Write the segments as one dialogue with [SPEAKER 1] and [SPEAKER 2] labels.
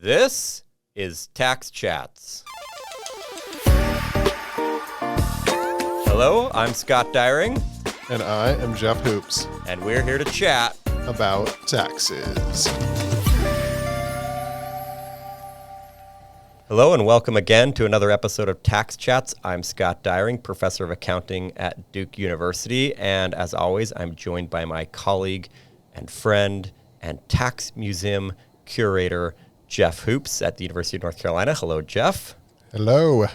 [SPEAKER 1] This is Tax Chats. Hello, I'm Scott Dyring.
[SPEAKER 2] And I am Jeff Hoops.
[SPEAKER 1] And we're here to chat
[SPEAKER 2] about taxes.
[SPEAKER 1] Hello and welcome again to another episode of Tax Chats. I'm Scott Dyring, professor of accounting at Duke University. And as always, I'm joined by my colleague and friend and tax museum curator, Jeff Hoops at the University of North Carolina. Hello, Jeff.
[SPEAKER 2] Hello.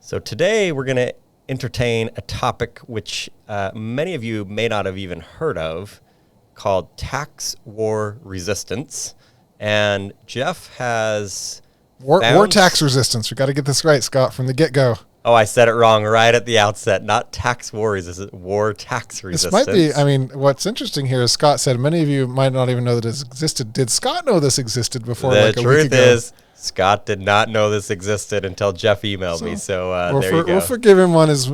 [SPEAKER 1] So today we're going to entertain a topic which many of you may not have even heard of, called tax war resistance. And Jeff has
[SPEAKER 2] war tax resistance. We got to get this right, Scott, from the get-go.
[SPEAKER 1] Oh, I said it wrong right at the outset. Not tax war resistance, war tax resistance.
[SPEAKER 2] This might be, what's interesting here is Scott said many of you might not even know that this existed. Did Scott know this existed before like a week ago?
[SPEAKER 1] The truth is, Scott did not know this existed until Jeff emailed me, so there you go.
[SPEAKER 2] We'll forgive him on his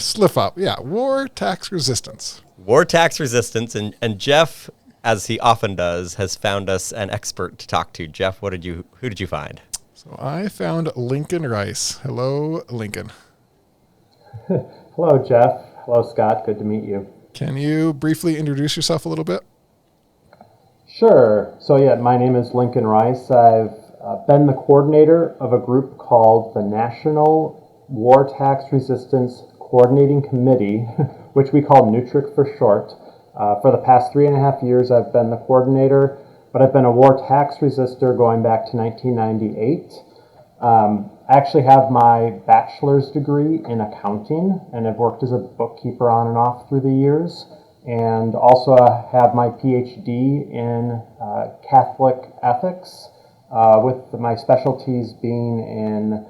[SPEAKER 2] slip-up. Yeah, war tax resistance.
[SPEAKER 1] War tax resistance, and Jeff, as he often does, has found us an expert to talk to. Jeff, who did you find?
[SPEAKER 2] So I found Lincoln Rice. Hello, Lincoln.
[SPEAKER 3] Hello, Jeff. Hello, Scott. Good to meet you.
[SPEAKER 2] Can you briefly introduce yourself a little bit?
[SPEAKER 3] Sure. So yeah, my name is Lincoln Rice. I've been the coordinator of a group called the National War Tax Resistance Coordinating Committee, which we call NUTRIC for short. For the past 3.5 years, I've been the coordinator, but I've been a war tax resistor going back to 1998. I actually have my bachelor's degree in accounting, and I've worked as a bookkeeper on and off through the years, and also have my PhD in Catholic ethics, with my specialties being in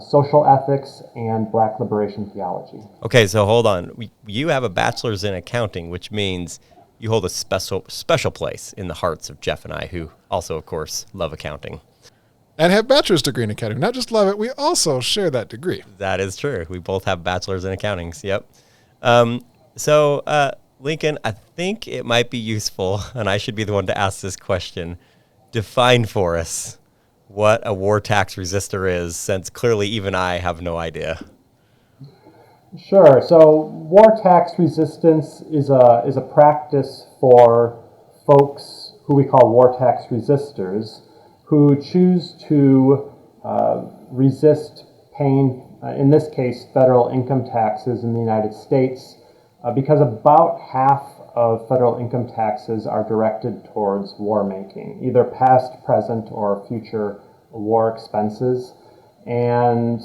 [SPEAKER 3] social ethics and Black liberation theology.
[SPEAKER 1] Okay, so hold on. You have a bachelor's in accounting, which means you hold a special place in the hearts of Jeff and I, who also, of course, love accounting.
[SPEAKER 2] And have bachelor's degree in accounting. Not just love it, we also share that degree.
[SPEAKER 1] That is true. We both have bachelor's in accounting. Yep. So, Lincoln, I think it might be useful, and I should be the one to ask this question, define for us what a war tax resistor is, since clearly even I have no idea.
[SPEAKER 3] Sure. So war tax resistance is a practice for folks who we call war tax resistors, who choose to resist paying, in this case, federal income taxes in the United States, because about half of federal income taxes are directed towards war making, either past, present, or future war expenses. And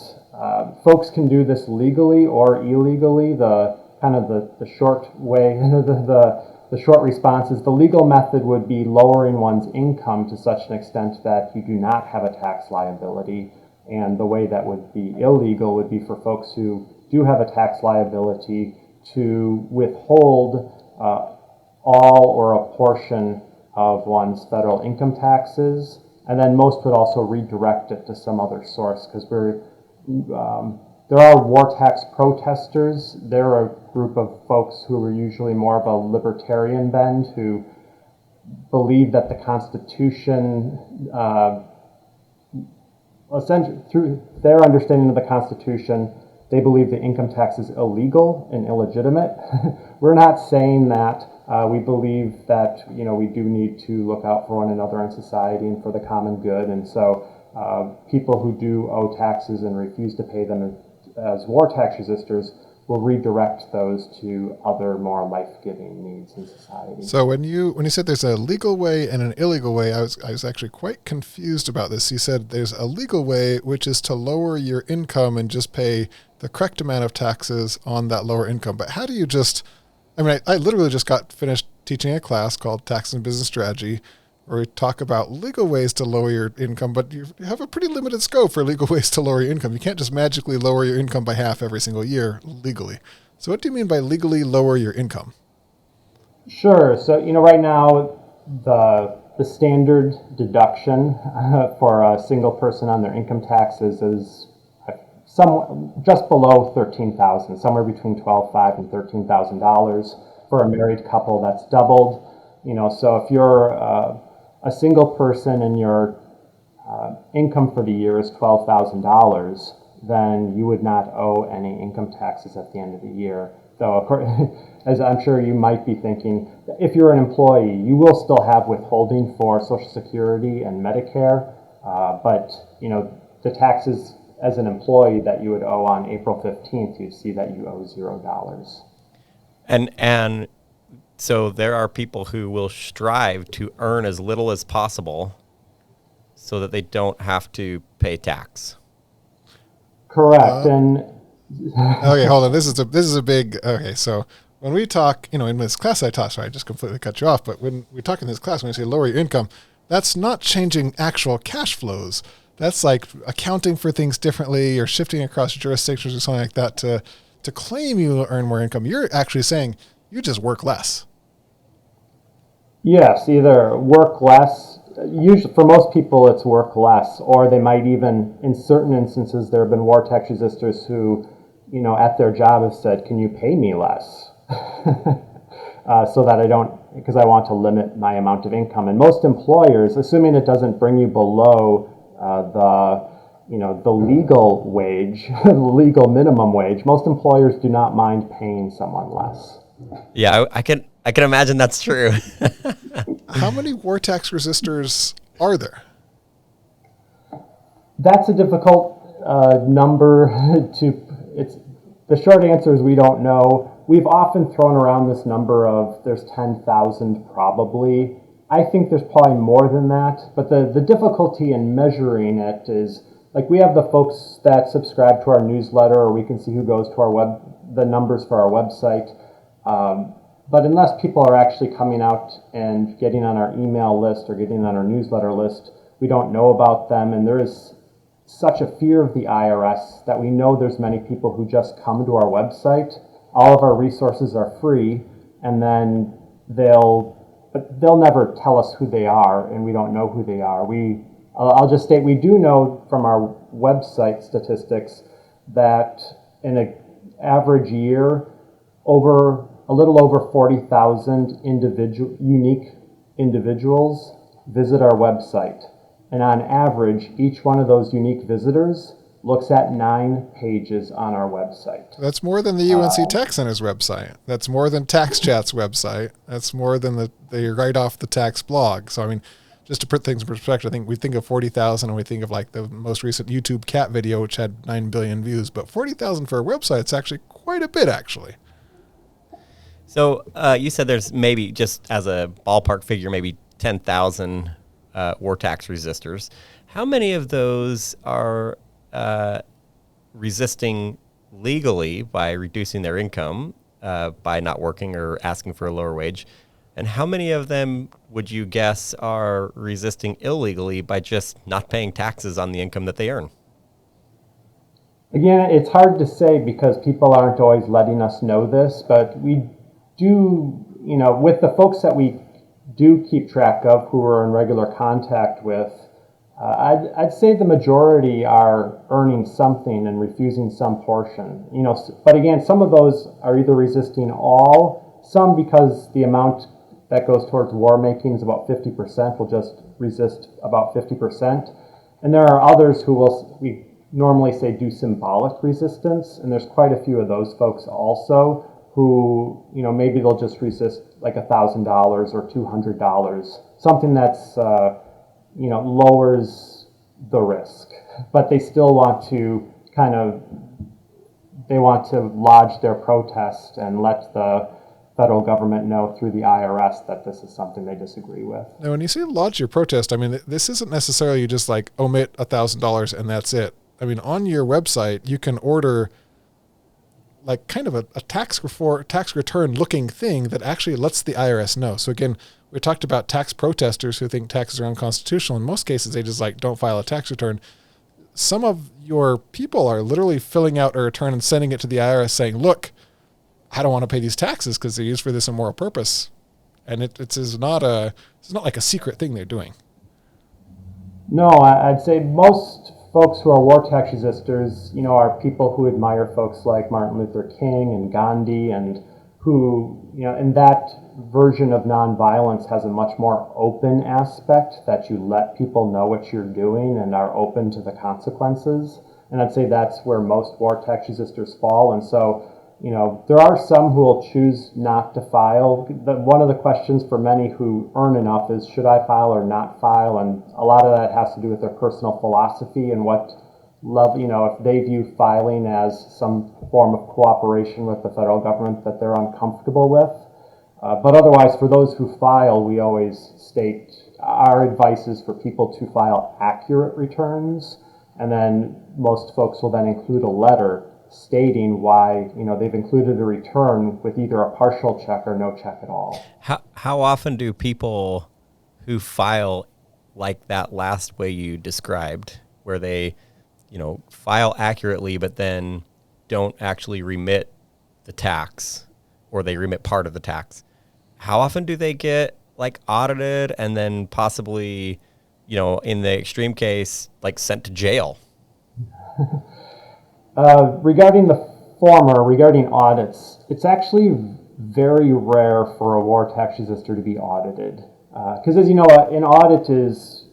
[SPEAKER 3] folks can do this legally or illegally. The short way, the short response is the legal method would be lowering one's income to such an extent that you do not have a tax liability. And the way that would be illegal would be for folks who do have a tax liability to withhold all or a portion of one's federal income taxes. And then most would also redirect it to some other source, because there are war tax protesters. They're a group of folks who are usually more of a libertarian bend, who believe that the Constitution, essentially through their understanding of the Constitution, they believe the income tax is illegal and illegitimate. We're not saying that. We believe that we do need to look out for one another in society and for the common good, and so people who do owe taxes and refuse to pay them as war tax resistors will redirect those to other more life-giving needs in society.
[SPEAKER 2] So when you said there's a legal way and an illegal way, I was actually quite confused about this. You said there's a legal way, which is to lower your income and just pay the correct amount of taxes on that lower income. But how do you just... I literally just got finished teaching a class called Tax and Business Strategy, where we talk about legal ways to lower your income, but you have a pretty limited scope for legal ways to lower your income. You can't just magically lower your income by half every single year legally. So what do you mean by legally lower your income?
[SPEAKER 3] Sure. So, right now, the standard deduction for a single person on their income taxes is just below $13,000, somewhere between $12,500 and $13,000. For a married couple, that's doubled. So if you're a single person and your income for the year is $12,000, then you would not owe any income taxes at the end of the year. Though, of course, as I'm sure you might be thinking, if you're an employee, you will still have withholding for Social Security and Medicare, but the taxes as an employee that you would owe on April 15th, you'd see that you owe $0.
[SPEAKER 1] And so there are people who will strive to earn as little as possible so that they don't have to pay tax.
[SPEAKER 3] Correct.
[SPEAKER 2] Okay, hold on. This is a big. Okay, so when we talk, in this class I taught, sorry, I just completely cut you off. But when we talk in this class, when we say lower your income, that's not changing actual cash flows. That's like accounting for things differently or shifting across jurisdictions or something like that to claim you earn more income. You're actually saying you just work less.
[SPEAKER 3] Yes, either work less. Usually, for most people, it's work less, or they might even, in certain instances, there have been Vortex resistors who, at their job have said, "Can you pay me less?" So that because I want to limit my amount of income. And most employers, assuming it doesn't bring you below the legal wage, the legal minimum wage, most employers do not mind paying someone less.
[SPEAKER 1] Yeah, I can imagine that's true.
[SPEAKER 2] How many Vortex resistors are there?
[SPEAKER 3] That's a difficult number the short answer is we don't know. We've often thrown around this number of there's 10,000 probably. I think there's probably more than that, but the difficulty in measuring it is, like, we have the folks that subscribe to our newsletter, or we can see who goes to the numbers for our website. But unless people are actually coming out and getting on our email list or getting on our newsletter list, we don't know about them. And there is such a fear of the IRS that we know there's many people who just come to our website. All of our resources are free, and then they'll never tell us who they are, and we don't know who they are. I'll just state we do know from our website statistics that in an average year, a little over 40,000 unique individuals visit our website. And on average, each one of those unique visitors looks at 9 pages on our website.
[SPEAKER 2] That's more than the UNC Tax Center's website. That's more than Tax Chat's website. That's more than the Right Off the Tax blog. So, I mean, just to put things in perspective, I think we think of 40,000 and we think of like the most recent YouTube cat video, which had 9 billion views. But 40,000 for a website, it's actually quite a bit, actually.
[SPEAKER 1] So you said there's maybe, just as a ballpark figure, maybe 10,000 Vortex resistors. How many of those are resisting legally by reducing their income by not working or asking for a lower wage? And how many of them would you guess are resisting illegally by just not paying taxes on the income that they earn?
[SPEAKER 3] Again, it's hard to say because people aren't always letting us know this, but we do, with the folks that we do keep track of who we're in regular contact with, I'd say the majority are earning something and refusing some portion. But again, some of those are either resisting all, some because the amount that goes towards war making is about 50%, will just resist about 50%. And there are others who we normally say do symbolic resistance, and there's quite a few of those folks also who, maybe they'll just resist like $1,000 or $200, something that's lowers the risk, but they still want to lodge their protest and let the federal government know through the IRS that this is something they disagree with.
[SPEAKER 2] Now, when you say lodge your protest, I mean, this isn't necessarily just like omit $1,000 and that's it. I mean, on your website, you can order like kind of a tax return looking thing that actually lets the IRS know. So again, we talked about tax protesters who think taxes are unconstitutional. In most cases, they just don't file a tax return. Some of your people are literally filling out a return and sending it to the IRS saying, look, I don't want to pay these taxes because they're used for this immoral purpose. And it's not like a secret thing they're doing.
[SPEAKER 3] No, I'd say most folks who are Vortex resistors, are people who admire folks like Martin Luther King and Gandhi, and who, and that version of nonviolence has a much more open aspect, that you let people know what you're doing and are open to the consequences. And I'd say that's where most vortex resistors fall. And so, there are some who will choose not to file. One of the questions for many who earn enough is, should I file or not file? And a lot of that has to do with their personal philosophy and what if they view filing as some form of cooperation with the federal government that they're uncomfortable with. But otherwise, for those who file, we always state our advice is for people to file accurate returns, and then most folks will then include a letter stating why they've included a return with either a partial check or no check at all.
[SPEAKER 1] How often do people who file like that last way you described, where they file accurately but then don't actually remit the tax, or they remit part of the tax, how often do they get audited and then possibly in the extreme case sent to jail?
[SPEAKER 3] Regarding the former, regarding audits, it's actually very rare for a vortex resistor to be audited. Because as you know, an audit is,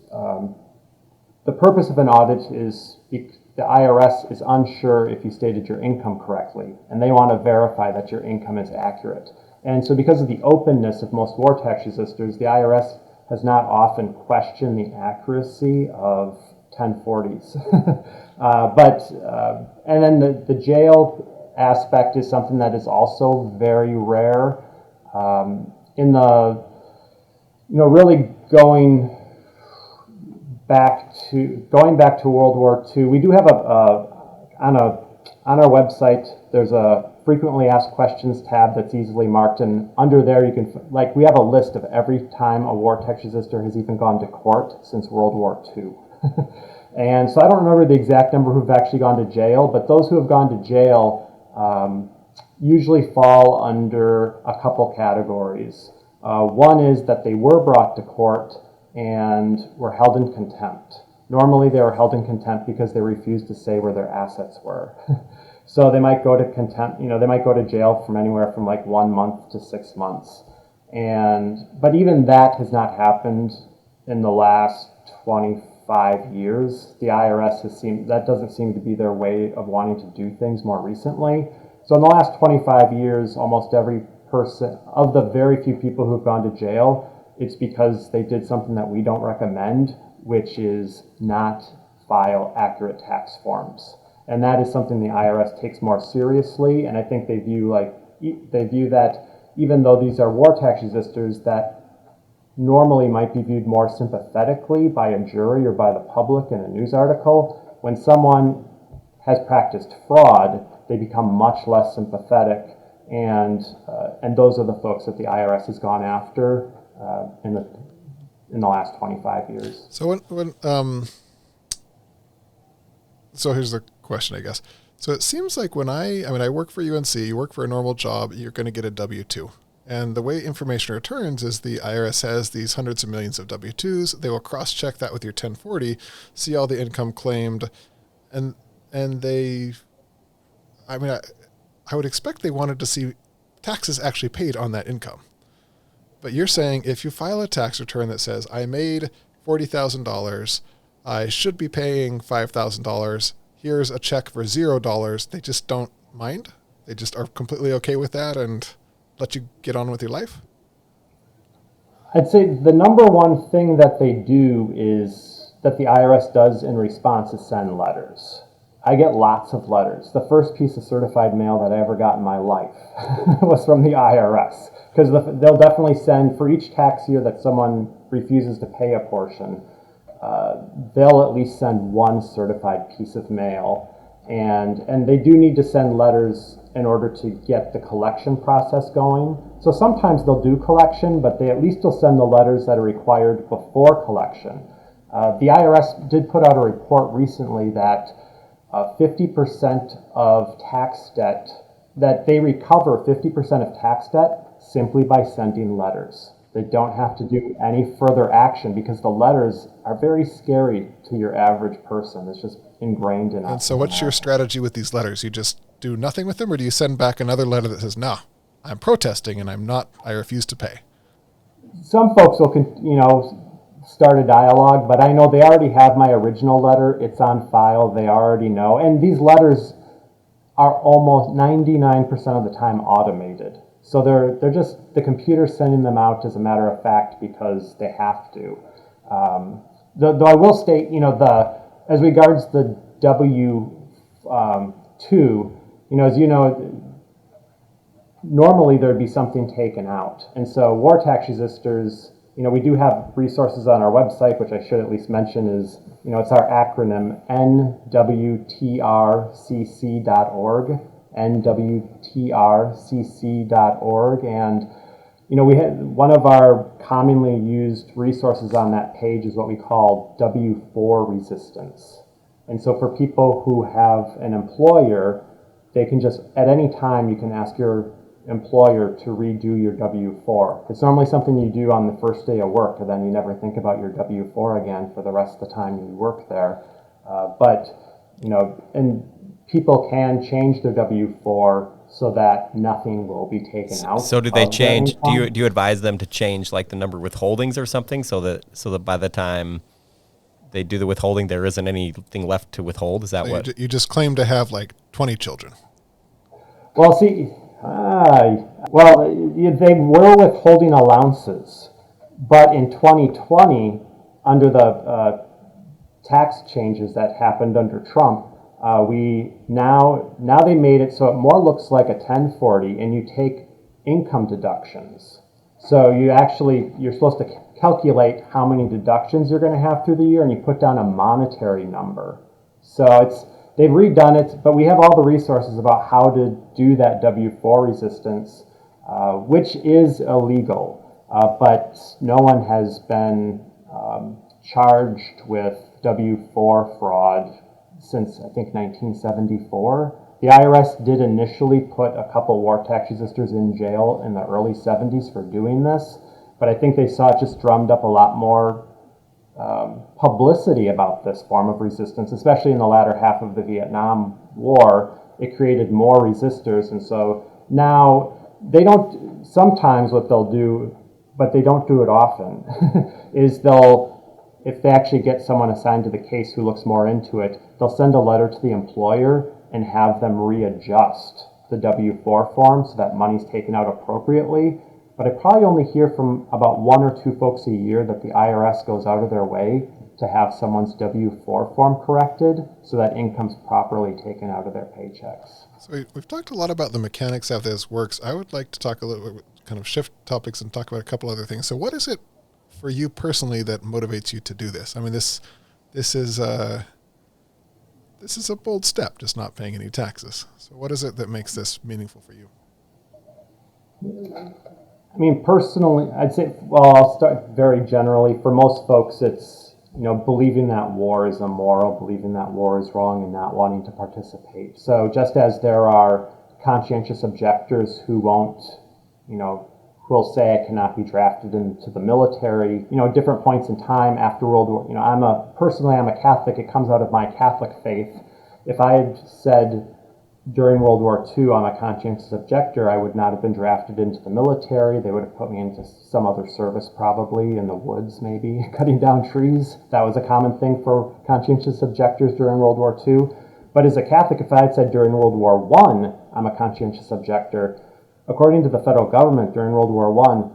[SPEAKER 3] the purpose of an audit is the IRS is unsure if you stated your income correctly, and they want to verify that your income is accurate. And so because of the openness of most vortex resistors, the IRS has not often questioned the accuracy of 1040s. And then the jail aspect is something that is also very rare. Really going back to World War II, we do have on our website, there's a frequently asked questions tab that's easily marked, and under there you can, we have a list of every time a vortex resistor has even gone to court since World War II. And so I don't remember the exact number who've actually gone to jail, but those who have gone to jail usually fall under a couple categories. One is that they were brought to court and were held in contempt. Normally they were held in contempt because they refused to say where their assets were. So they might go to contempt, they might go to jail from anywhere from 1 month to 6 months. But even that has not happened in the last 25 years. The IRS that doesn't seem to be their way of wanting to do things more recently. So in the last 25 years, almost every person, of the very few people who've gone to jail, it's because they did something that we don't recommend, which is not file accurate tax forms. And that is something the IRS takes more seriously, and I think they view that even though these are vortex resistors that normally might be viewed more sympathetically by a jury or by the public in a news article, when someone has practiced fraud, they become much less sympathetic, and those are the folks that the IRS has gone after in the last 25 years.
[SPEAKER 2] So so here's the question, I guess. So it seems like when I work for UNC, you work for a normal job, you're going to get a W-2. And the way information returns is the IRS has these hundreds of millions of W-2s. They will cross-check that with your 1040, see all the income claimed, and I would expect they wanted to see taxes actually paid on that income. But you're saying if you file a tax return that says, I made $40,000, I should be paying $5,000, here's a check for $0, they just don't mind? They just are completely okay with that and let you get on with your life?
[SPEAKER 3] I'd say the number one thing that they do is that the IRS does in response is send letters. I get lots of letters. The first piece of certified mail that I ever got in my life was from the IRS, because they'll definitely send, for each tax year that someone refuses to pay a portion, they'll at least send one certified piece of mail. And they do need to send letters in order to get the collection process going. So sometimes they'll do collection, but they at least will send the letters that are required before collection. The IRS did put out a report recently that 50% of tax debt, that they recover 50% of tax debt simply by sending letters. They don't have to do any further action because the letters are very scary to your average person. It's just ingrained in us.
[SPEAKER 2] And so what's your strategy with these letters? You just do nothing with them, or do you send back another letter that says, no, I'm protesting and I refuse to pay.
[SPEAKER 3] Some folks will, start a dialogue, but I know they already have my original letter. It's on file. They already know. And these letters are almost 99% of the time automated. So they're just, the computer's sending them out as a matter of fact because they have to. Though I will state, as regards the W-2, as you know, normally there'd be something taken out. And so Vortex resistors, we do have resources on our website, which I should at least mention is, it's our acronym nwtrcc.org, nwtrcc.org. And, we had one of our commonly used resources on that page is what we call W4 resistance. And so for people who have an employer, they can just, at any time, you can ask your employer to redo your W-4. It's normally something you do on the first day of work, and then you never think about your W-4 again for the rest of the time you work there. And people can change their W-4 so that nothing will be taken out.
[SPEAKER 1] So do they change? Do you advise them to change like the number of withholdings or something so that by the time they do the withholding, there isn't anything left to withhold? Is that what
[SPEAKER 2] you just claim to have like 20 children?
[SPEAKER 3] Well, see. They were withholding allowances, but in 2020, under the tax changes that happened under Trump, now they made it so it more looks like a 1040, and you take income deductions. So you're supposed to calculate how many deductions you're going to have through the year, and you put down a monetary number. So they've redone it, but we have all the resources about how to do that W-4 resistance, which is illegal. But no one has been charged with W-4 fraud since, I think, 1974. The IRS did initially put a couple Vortex resistors in jail in the early 70s for doing this, but I think they saw it just drummed up a lot more publicity about this form of resistance, especially in the latter half of the Vietnam War. It created more resistors, and so now sometimes what they'll do, but they don't do it often, is if they actually get someone assigned to the case who looks more into it, they'll send a letter to the employer and have them readjust the W-4 form so that money's taken out appropriately. But I probably only hear from about one or two folks a year that the IRS goes out of their way to have someone's W-4 form corrected so that income's properly taken out of their paychecks.
[SPEAKER 2] So we've talked a lot about the mechanics of how this works. I would like to talk a little bit, kind of shift topics and talk about a couple other things. So what is it for you personally that motivates you to do this? I mean, this is a bold step, just not paying any taxes. So what is it that makes this meaningful for you?
[SPEAKER 3] I mean, personally, I'd say, I'll start very generally. For most folks, it's, believing that war is immoral, believing that war is wrong, and not wanting to participate. So just as there are conscientious objectors who who'll say I cannot be drafted into the military, at different points in time after World War, I'm a Catholic. It comes out of my Catholic faith. If I had said during World War II I'm a conscientious objector, I would not have been drafted into the military. They would have put me into some other service, probably in the woods, maybe cutting down trees. That was a common thing for conscientious objectors during World War II. But as a Catholic, if I had said during World War I I'm a conscientious objector, according to the federal government during World War I,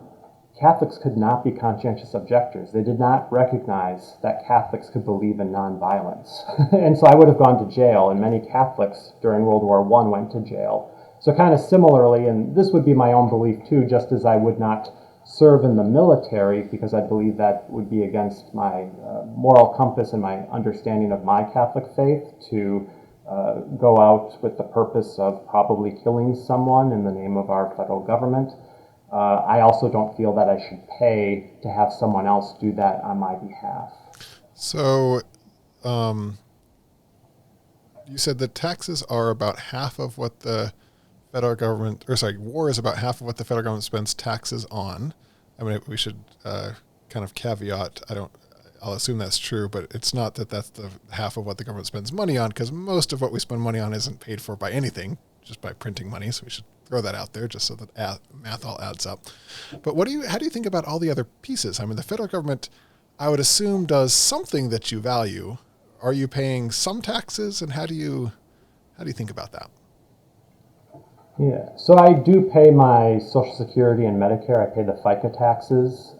[SPEAKER 3] Catholics could not be conscientious objectors. They did not recognize that Catholics could believe in nonviolence. And so I would have gone to jail, and many Catholics during World War I went to jail. So kind of similarly, and this would be my own belief too, just as I would not serve in the military because I believe that would be against my moral compass and my understanding of my Catholic faith to go out with the purpose of probably killing someone in the name of our federal government. I also don't feel that I should pay to have someone else do that on my behalf.
[SPEAKER 2] So, you said that taxes are about half of what the federal government, war is about half of what the federal government spends taxes on. I mean, we should kind of caveat, I'll assume that's true, but it's not that that's the half of what the government spends money on, because most of what we spend money on isn't paid for by anything, just by printing money, so we should throw that out there just so that math all adds up. But how do you think about all the other pieces? I mean, the federal government, I would assume, does something that you value. Are you paying some taxes, and how do you think about that?
[SPEAKER 3] Yeah, so I do pay my Social Security and Medicare. I pay the FICA taxes.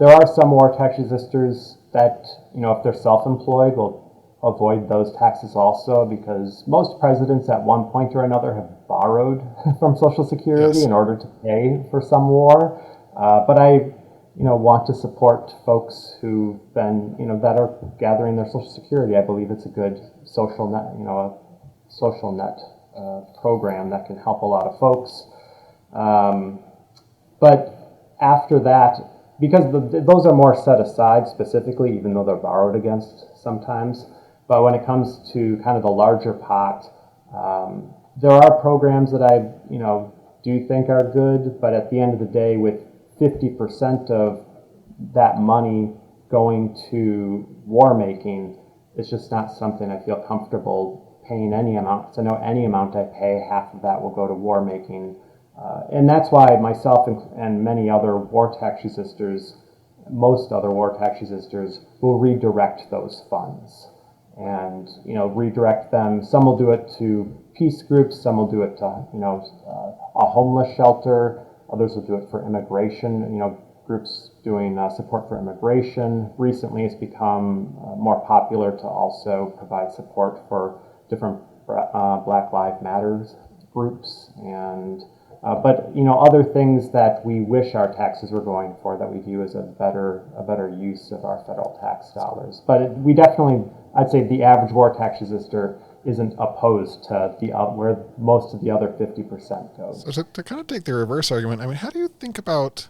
[SPEAKER 3] There are some war tax resistors that, if they're self-employed, will avoid those taxes also, because most presidents at one point or another have borrowed from Social Security in order to pay for some war. But I, want to support folks who've been, that are gathering their Social Security. I believe it's a good social net, a social net program that can help a lot of folks. But after that, because those are more set aside specifically, even though they're borrowed against sometimes. But when it comes to kind of the larger pot, there are programs that I, do think are good. But at the end of the day, with 50% of that money going to war making, it's just not something I feel comfortable paying any amount. So I know any amount I pay, half of that will go to war making. And that's why myself and many other war tax resistors, most other war tax resistors, will redirect those funds. And, redirect them. Some will do it to peace groups, some will do it to, a homeless shelter, others will do it for immigration, groups doing support for immigration. Recently, it's become more popular to also provide support for different Black Lives Matters groups, and but other things that we wish our taxes were going for, that we view as a better use of our federal tax dollars. But we definitely, I'd say, the average war tax resistor isn't opposed to where most of the other 50% goes.
[SPEAKER 2] So to kind of take the reverse argument, I mean, how do you think about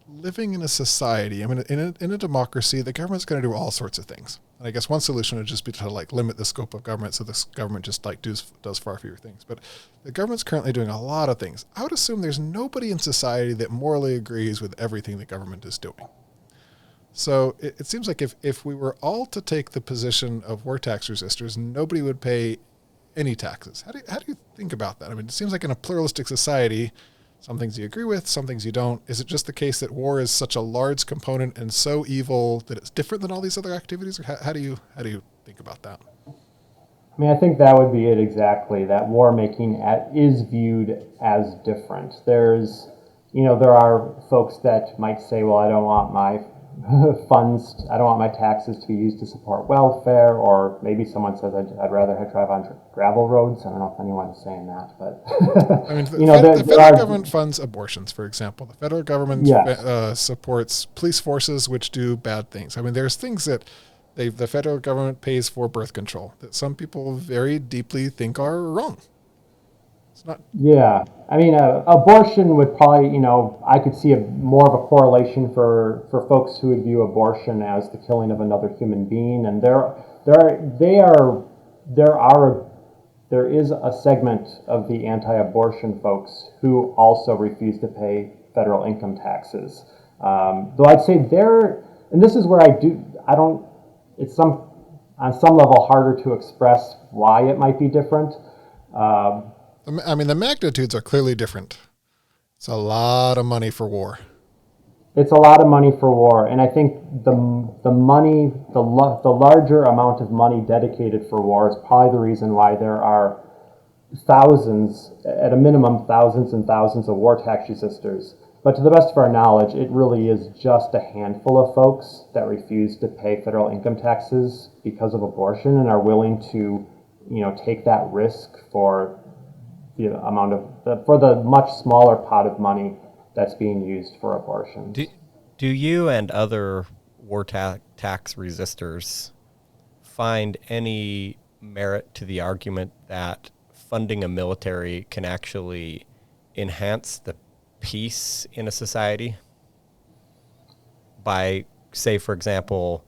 [SPEAKER 2] living in a society? I mean, in a democracy, the government's going to do all sorts of things. And I guess one solution would just be to limit the scope of government, so this government just does far fewer things. But the government's currently doing a lot of things. I would assume there's nobody in society that morally agrees with everything the government is doing. So it seems like if we were all to take the position of war tax resistors, nobody would pay any taxes. How do you think about that? I mean, it seems like in a pluralistic society, some things you agree with, some things you don't. Is it just the case that war is such a large component and so evil that it's different than all these other activities? Or how do you think about that?
[SPEAKER 3] I mean, I think that would be it exactly, that war making is viewed as different. There's, there are folks that might say, well, I don't want my I don't want my taxes to be used to support welfare, or maybe someone says I'd rather drive on gravel roads. I don't know if anyone is saying that, but
[SPEAKER 2] I mean, the federal government funds abortions, for example. The federal government supports police forces which do bad things. I mean, there's things that the federal government pays for birth control that some people very deeply think are wrong. It's not.
[SPEAKER 3] Yeah, I mean, abortion would probably, I could see more of a correlation for folks who would view abortion as the killing of another human being, and there is a segment of the anti-abortion folks who also refuse to pay federal income taxes. Though I'd say and this is where it's on some level harder to express why it might be different.
[SPEAKER 2] I mean, the magnitudes are clearly different. It's a lot of money for war.
[SPEAKER 3] It's a lot of money for war, and I think the larger amount of money dedicated for war is probably the reason why there are thousands, at a minimum, thousands and thousands of war tax resistors. But to the best of our knowledge, it really is just a handful of folks that refuse to pay federal income taxes because of abortion and are willing to, take that risk for the much smaller pot of money that's being used for abortion.
[SPEAKER 1] Do you and other war tax resistors find any merit to the argument that funding a military can actually enhance the peace in a society by, say, for example,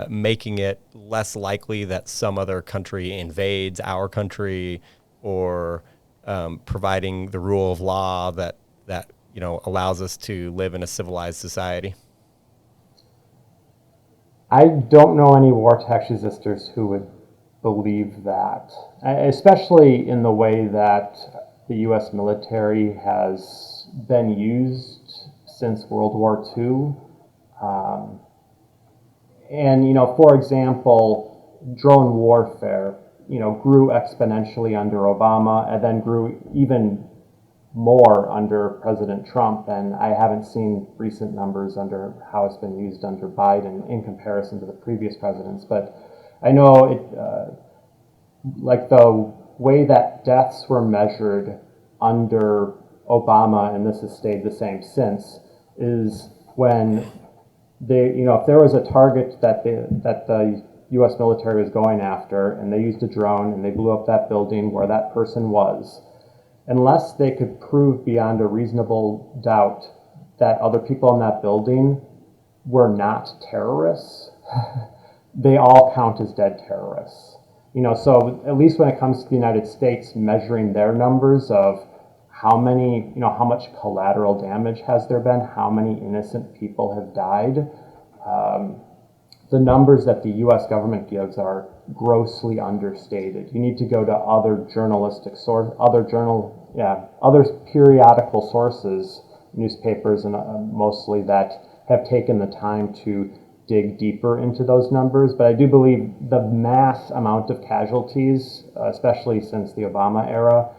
[SPEAKER 1] making it less likely that some other country invades our country, or providing the rule of law that allows us to live in a civilized society?
[SPEAKER 3] I don't know any war tax resistors who would believe that, especially in the way that the U.S. military has been used since World War II. And, for example, drone warfare, grew exponentially under Obama and then grew even more under President Trump. And I haven't seen recent numbers under how it's been used under Biden in comparison to the previous presidents. But I know like the way that deaths were measured under Obama, and this has stayed the same since, is when if there was a target that the U.S. military was going after, and they used a drone and they blew up that building where that person was, unless they could prove beyond a reasonable doubt that other people in that building were not terrorists, they all count as dead terrorists. So at least when it comes to the United States, measuring their numbers of how much collateral damage has there been, how many innocent people have died, the numbers that the U.S. government gives are grossly understated. You need to go to other journalistic other periodical sources, newspapers and mostly, that have taken the time to dig deeper into those numbers. But I do believe the mass amount of casualties, especially since the Obama era,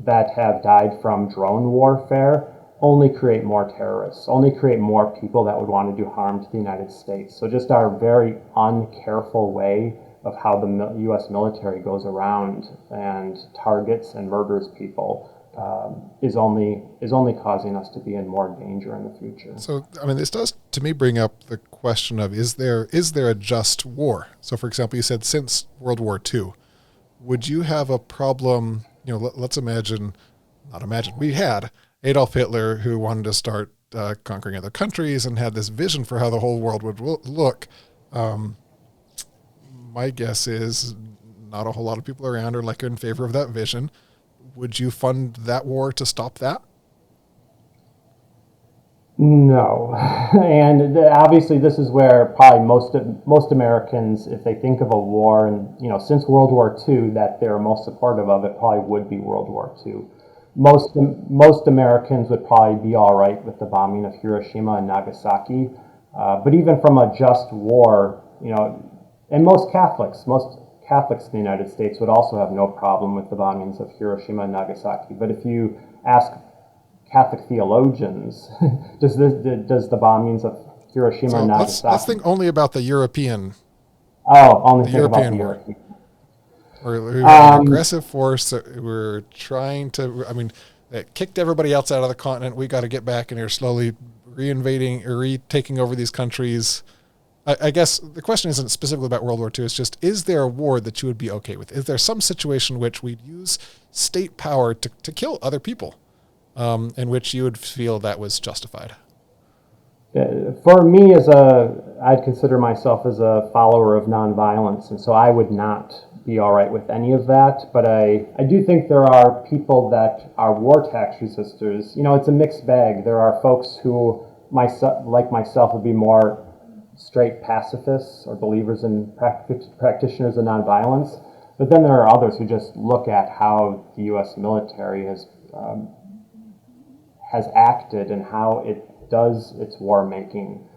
[SPEAKER 3] that have died from drone warfare only create more terrorists, only create more people that would want to do harm to the United States. So just our very uncareful way of how the U.S. military goes around and targets and murders people is only causing us to be in more danger in the future.
[SPEAKER 2] So, this does, to me, bring up the question of, is there a just war? So, for example, you said since World War II, would you have a problem, let's we had Adolf Hitler, who wanted to start conquering other countries and had this vision for how the whole world would look. My guess is not a whole lot of people around are in favor of that vision. Would you fund that war to stop that?
[SPEAKER 3] No. And obviously this is where probably most Americans, if they think of a war, and since World War II that they're most supportive of, it probably would be World War II. Most Americans would probably be all right with the bombing of Hiroshima and Nagasaki. But even from a just war, and most Catholics in the United States would also have no problem with the bombings of Hiroshima and Nagasaki. But if you ask Catholic theologians, does the bombings of Hiroshima and Nagasaki...
[SPEAKER 2] Let's think only about the European...
[SPEAKER 3] Oh, only think about the European.
[SPEAKER 2] We had an aggressive force that we're trying to... that kicked everybody else out of the continent. We got to get back and they're slowly reinvading or retaking over these countries. I guess the question isn't specifically about World War II. It's just, is there a war that you would be okay with? Is there some situation in which we'd use state power to kill other people, in which you would feel that was justified?
[SPEAKER 3] For me, I'd consider myself as a follower of nonviolence, and so I would not be all right with any of that. But I do think there are people that are war tax resistors. It's a mixed bag. There are folks who, like myself, would be more straight pacifists or believers in practitioners of nonviolence. But then there are others who just look at how the U.S. military has acted and how it does its war making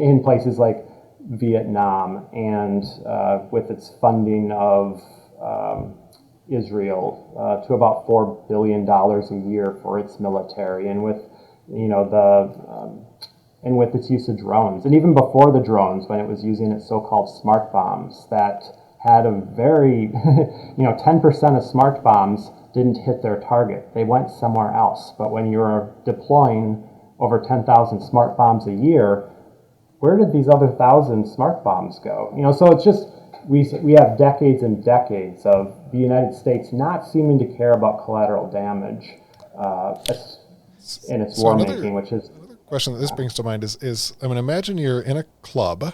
[SPEAKER 3] in places like Vietnam, and with its funding of Israel to about $4 billion a year for its military, and with and with its use of drones, and even before the drones, when it was using its so-called smart bombs that had a very 10% of smart bombs didn't hit their target. They went somewhere else. But when you're deploying over 10,000 smart bombs a year, where did these other 1,000 smart bombs go? So it's just, we have decades and decades of the United States not seeming to care about collateral damage in its war making, which is...
[SPEAKER 2] Another question that this brings to mind is imagine you're in a club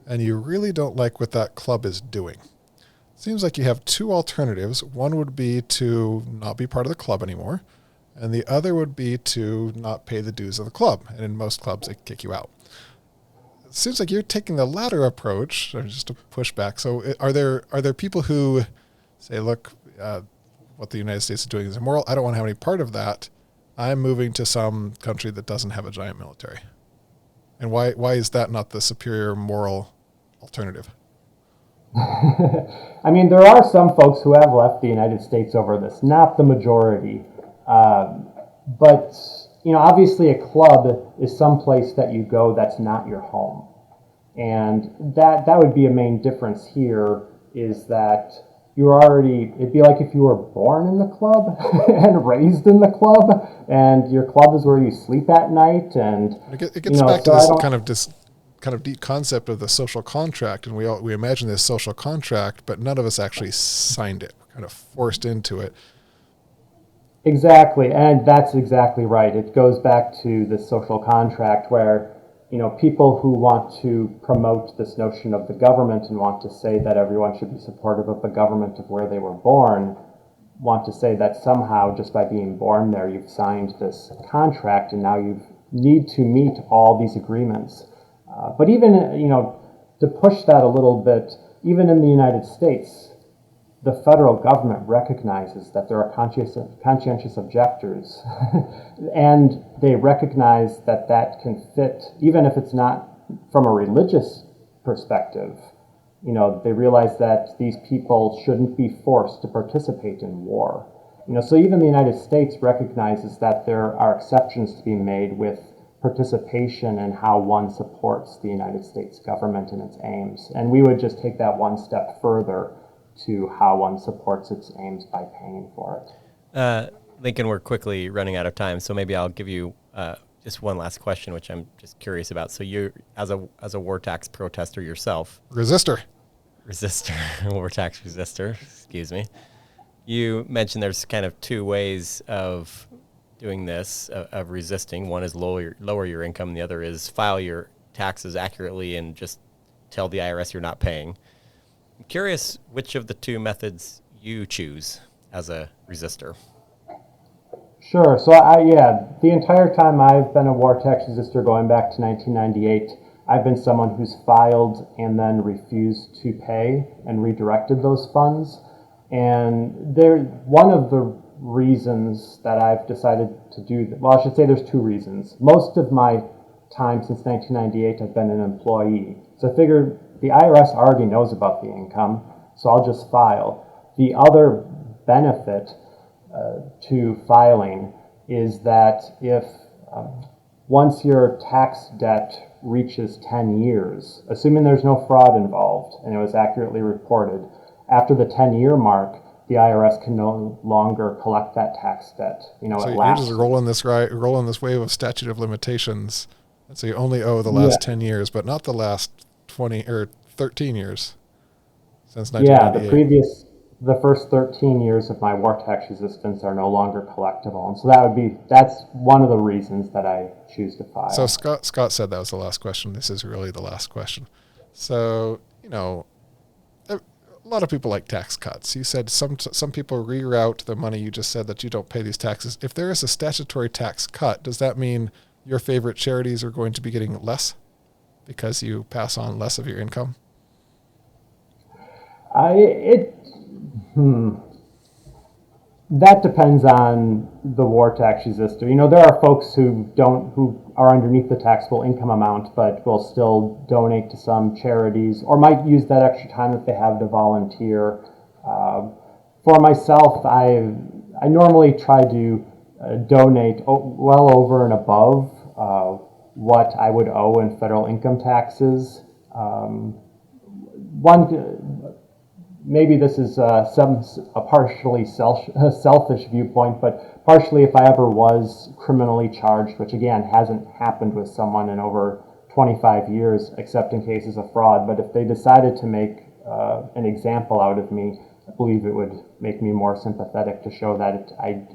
[SPEAKER 2] and you really don't like what that club is doing. Seems like you have two alternatives. One would be to not be part of the club anymore, and the other would be to not pay the dues of the club. And in most clubs, they kick you out. It seems like you're taking the latter approach, or just to push back. So are there people who say, look, what the United States is doing is immoral. I don't want to have any part of that. I'm moving to some country that doesn't have a giant military. And why is that not the superior moral alternative?
[SPEAKER 3] I mean, there are some folks who have left the United States over this, not the majority. But, obviously a club is some place that you go that's not your home. And that would be a main difference here, is that it'd be like if you were born in the club and raised in the club, and your club is where you sleep at night. And
[SPEAKER 2] it gets back to this kind of deep concept of the social contract, and we imagine this social contract, but none of us actually signed it. We're kind of forced into it.
[SPEAKER 3] Exactly, and that's exactly right. It goes back to the social contract where, people who want to promote this notion of the government and want to say that everyone should be supportive of the government of where they were born, want to say that somehow just by being born there, you've signed this contract and now you need to meet all these agreements. But even, to push that a little bit, even in the United States, the federal government recognizes that there are conscientious objectors, and they recognize that that can fit, even if it's not from a religious perspective. They realize that these people shouldn't be forced to participate in war. So even the United States recognizes that there are exceptions to be made with participation and how one supports the United States government and its aims. And we would just take that one step further to how one supports its aims by paying for it.
[SPEAKER 1] Lincoln, we're quickly running out of time, so maybe I'll give you just one last question, which I'm just curious about. So you, as a war tax protester yourself,
[SPEAKER 2] resistor,
[SPEAKER 1] war tax resistor, excuse me. You mentioned there's kind of two ways of doing this, of resisting. One is lower your income, and the other is file your taxes accurately and just tell the IRS you're not paying. I'm curious which of the two methods you choose as a resistor.
[SPEAKER 3] Sure. So the entire time I've been a war tax resistor, going back to 1998, I've been someone who's filed and then refused to pay and redirected those funds. And one of the reasons that I've decided to do that, well, I should say there's two reasons. Most of my time since 1998, I've been an employee. So I figured the IRS already knows about the income, so I'll just file. The other benefit to filing is that if once your tax debt reaches 10 years, assuming there's no fraud involved and it was accurately reported, after the 10-year mark, the IRS can no longer collect that tax debt.
[SPEAKER 2] So you're just rolling this wave of statute of limitations. And so you only owe the last 10 years, but not the last 20 or 13 years since 1998.
[SPEAKER 3] Yeah, the first 13 years of my war tax resistance are no longer collectible. And so that's one of the reasons that I choose to file.
[SPEAKER 2] So Scott said that was the last question. This is really the last question. So, a lot of people like tax cuts. You said some people reroute the money. You just said that you don't pay these taxes. If there is a statutory tax cut, does that mean your favorite charities are going to be getting less because you pass on less of your income?
[SPEAKER 3] That depends on the war tax resistor. There are folks who are underneath the taxable income amount, but will still donate to some charities, or might use that extra time that they have to volunteer. For myself, I normally try to donate well over and above what I would owe in federal income taxes. Maybe this is a partially selfish viewpoint, but partially if I ever was criminally charged, which again hasn't happened with someone in over 25 years, except in cases of fraud, but if they decided to make an example out of me, I believe it would make me more sympathetic to show that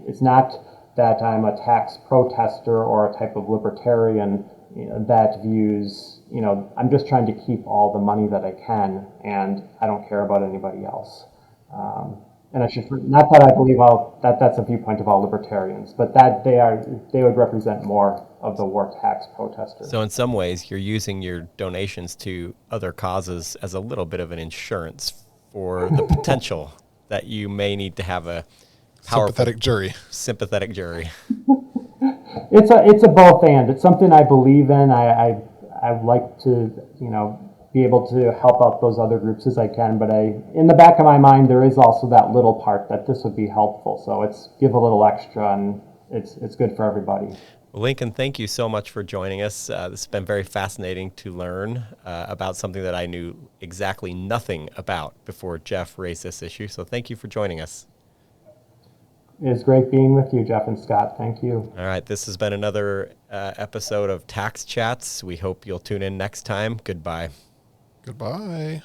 [SPEAKER 3] it's not that I'm a tax protester or a type of libertarian that views, I'm just trying to keep all the money that I can, and I don't care about anybody else. And not that I believe that's a viewpoint of all libertarians, but that they would represent more of the war tax protesters.
[SPEAKER 1] So in some ways, you're using your donations to other causes as a little bit of an insurance for the potential that you may need to have a
[SPEAKER 2] Sympathetic jury.
[SPEAKER 1] Sympathetic jury.
[SPEAKER 3] It's a both and. It's something I believe in. I like to, be able to help out those other groups as I can, but in the back of my mind, there is also that little part that this would be helpful. So it's give a little extra, and it's good for everybody.
[SPEAKER 1] Well, Lincoln, thank you so much for joining us. This has been very fascinating to learn about something that I knew exactly nothing about before Jeff raised this issue. So thank you for joining us.
[SPEAKER 3] It's great being with you, Jeff and Scott. Thank you.
[SPEAKER 1] All right, this has been another episode of Tax Chats. We hope you'll tune in next time. Goodbye.
[SPEAKER 2] Goodbye.